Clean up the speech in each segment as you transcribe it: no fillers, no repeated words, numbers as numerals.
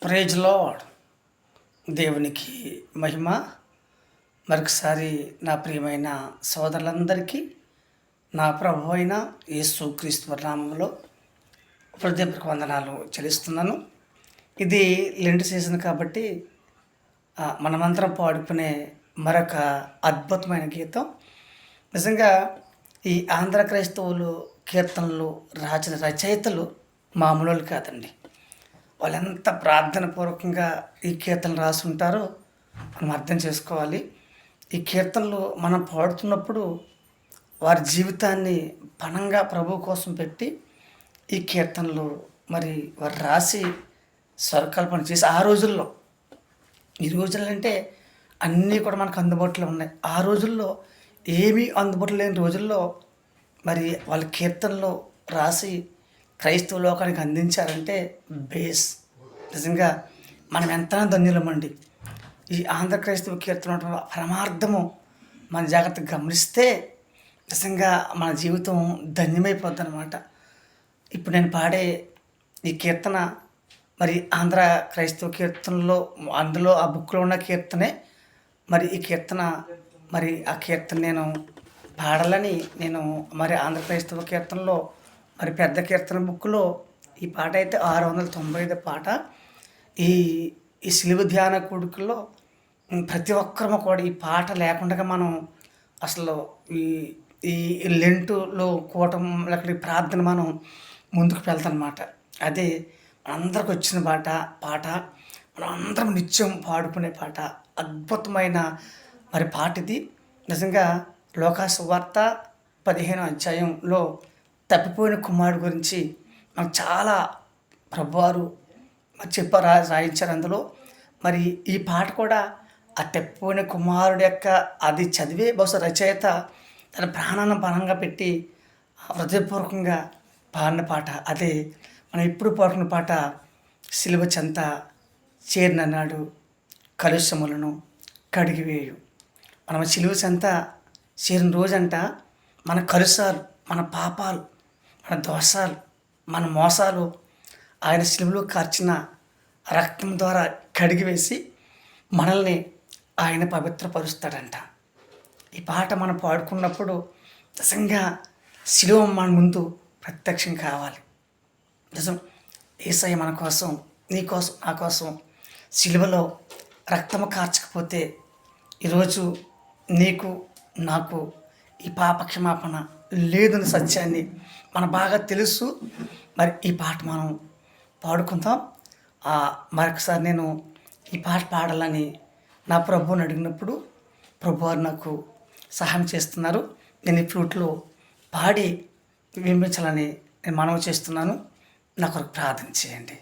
Praise lord. దేవునికి మహిమ. మరొకసారి నా ప్రియమైన సోదరులందరికీ నా ప్రభు అయిన యేసుక్రీస్తు నామములో హృదయపూర్వక వందనాలు చెల్లిస్తున్నాను. ఇది లెంట్ సీజన్ కాబట్టి మనమంతరం పాడుకునే మరొక అద్భుతమైన గీతం. నిజంగా ఈ ఆంధ్ర క్రైస్తవులు కీర్తనలు రాసిన రచయితలు మామూలు కాదండి. వాళ్ళు ఎంత ప్రార్థనపూర్వకంగా ఈ కీర్తనలు రాసుంటారో మనం అర్థం చేసుకోవాలి. ఈ కీర్తనలు మనం పాడుతున్నప్పుడు వారి జీవితాన్ని పణంగా ప్రభు కోసం పెట్టి ఈ కీర్తనలు మరి వారు రాసి స్వరకల్పన చేసి ఆ రోజుల్లో, ఈ రోజుల్లో అంటే అన్నీ కూడా మనకు అందుబాటులో ఉన్నాయి. ఆ రోజుల్లో ఏమీ అందుబాటులో లేని రోజుల్లో మరి వాళ్ళ కీర్తనలు రాసి క్రైస్తవ లోకానికి అందించారంటే బేస్. నిజంగా మనం ఎంత ధన్యులమండి. ఈ ఆంధ్ర క్రైస్తవ కీర్తన పరమార్థము మన జాగ్రత్తగా గమనిస్తే నిజంగా మన జీవితం ధన్యమైపోద్ది అనమాట. ఇప్పుడు నేను పాడే ఈ కీర్తన మరి ఆంధ్ర క్రైస్తవ కీర్తనలో, అందులో ఆ బుక్లో ఉన్న కీర్తనే. మరి ఈ కీర్తన మరి ఆ కీర్తన నేను పాడాలని నేను మరి ఆంధ్ర క్రైస్తవ కీర్తనలో మరి పెద్ద కీర్తన బుక్లో ఈ పాట అయితే 695 పాట. ఈ ఈ సిలువ ధ్యాన కూడికల్లో ప్రతి ఒక్కరము కూడా ఈ పాట లేకుండా మనం అసలు ఈ ఈ లెంటులో కూటం అక్కడి ప్రార్థన మనం ముందుకు వెళ్తామన్నమాట. అదే మనందరికి వచ్చిన పాట మనం అందరం నిత్యం పాడుకునే పాట. అద్భుతమైన మరి పాట ఇది. నిజంగా లోకాసు వార్త 15వ అధ్యాయంలో తప్పిపోయిన కుమారుడు గురించి మనకు చాలా ప్రభువారు చెప్పారు, రాయించారు అందులో. మరి ఈ పాట కూడా ఆ తప్పిపోయిన కుమారుడు యొక్క అది చదివే బహుశా రచయిత తన ప్రాణాన్ని పణంగా పెట్టి హృదయపూర్వకంగా పాడిన పాట. అదే మనం ఇప్పుడు పాడుకున్న పాట, సిలువ చెంత చేరినన్నాడు కలుషములను కడిగివేయు. మనం సిలువ చెంత చేరిన రోజంట మన కలుషాలు, మన పాపాలు, మన దోషాలు, మన మోసాలు ఆయన సిలువలో కార్చిన రక్తం ద్వారా కడిగివేసి మనల్ని ఆయన పవిత్రపరుస్తాడంట. ఈ పాట మనం పాడుకున్నప్పుడు నిజంగా సిలువ మన ముందు ప్రత్యక్షం కావాలి. నిజం, యేసయ్య మన కోసం, నీ కోసం, నా కోసం సిలువలో రక్తము కార్చకపోతే ఈరోజు నీకు నాకు ఈ పాప క్షమాపణ లేదని సత్యాన్ని మనకు బాగా తెలుసు. మరి ఈ పాట మనం పాడుకుందాం. మరొకసారి నేను ఈ పాట పాడాలని నా ప్రభువుని అడిగినప్పుడు ప్రభువారు నాకు సహాయం చేస్తున్నారు. నేను ఈ ఫ్లూట్లో పాడి వినిపించాలని నేను మనవి చేస్తున్నాను. నా కొరకు ప్రార్థన చేయండి.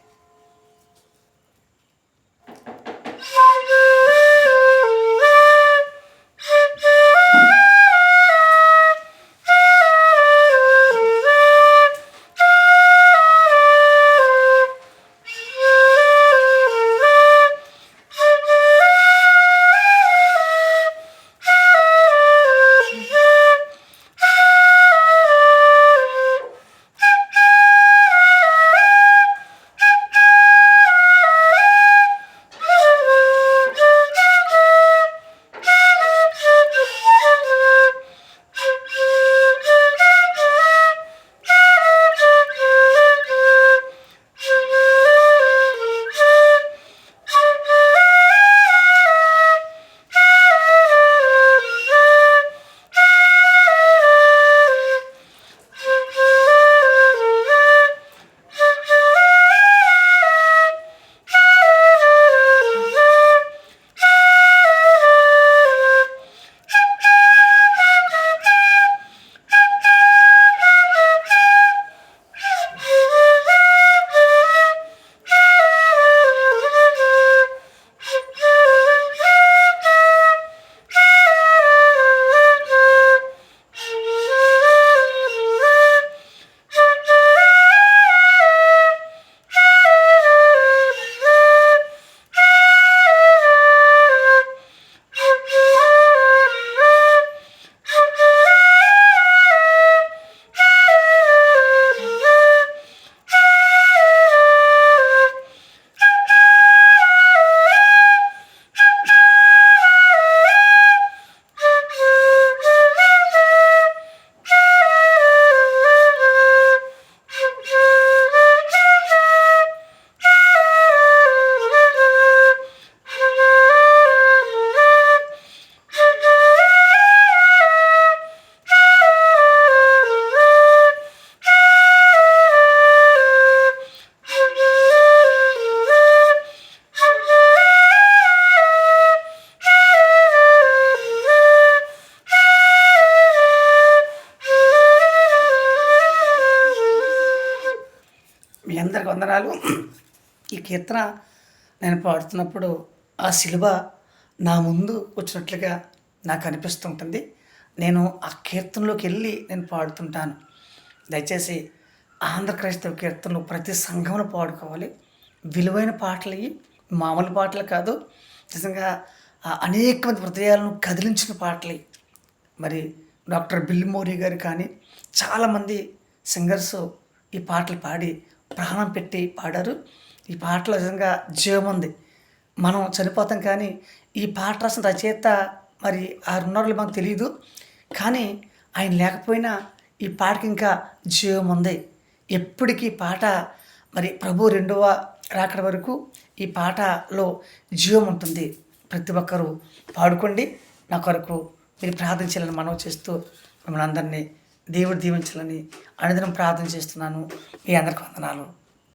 వందనాలు. ఈ కీర్తన నేను పాడుతున్నప్పుడు ఆ శిలువ నా ముందు వచ్చినట్లుగా నాకు అనిపిస్తుంటుంది. నేను ఆ కీర్తనలోకి వెళ్ళి నేను పాడుతుంటాను. దయచేసి ఆంధ్ర క్రైస్తవ కీర్తనలు ప్రతి సంఘంలో పాడుకోవాలి. విలువైన పాటలు ఇవి, మామూలు పాటలు కాదు. నిజంగా అనేక మంది హృదయాలను కదిలించిన పాటలు. మరి డాక్టర్ బిల్ మోరీ గారు కానీ చాలామంది సింగర్స్ ఈ పాటలు పాడి ప్రాణం పెట్టి పాడారు. ఈ పాటలో నిజంగా జీవం ఉంది. మనం చనిపోతాం కానీ ఈ పాట రాసిన రచయిత మరి ఉన్నారో మనకు తెలియదు. కానీ ఆయన లేకపోయినా ఈ పాటకి ఇంకా జీవం ఉంది. ఎప్పటికీ పాట మరి ప్రభు రెండవ రాకడ వరకు ఈ పాటలో జీవం ఉంటుంది. ప్రతి ఒక్కరూ పాడుకోండి. నా కొరకు మీరు ప్రార్థించాలని మనవి చేస్తూ మిమ్మల్ని అందరినీ దేవుడు దీవించాలని అనుదినం ప్రార్థన చేస్తున్నాను. మీ అందరికీ వందనాలు.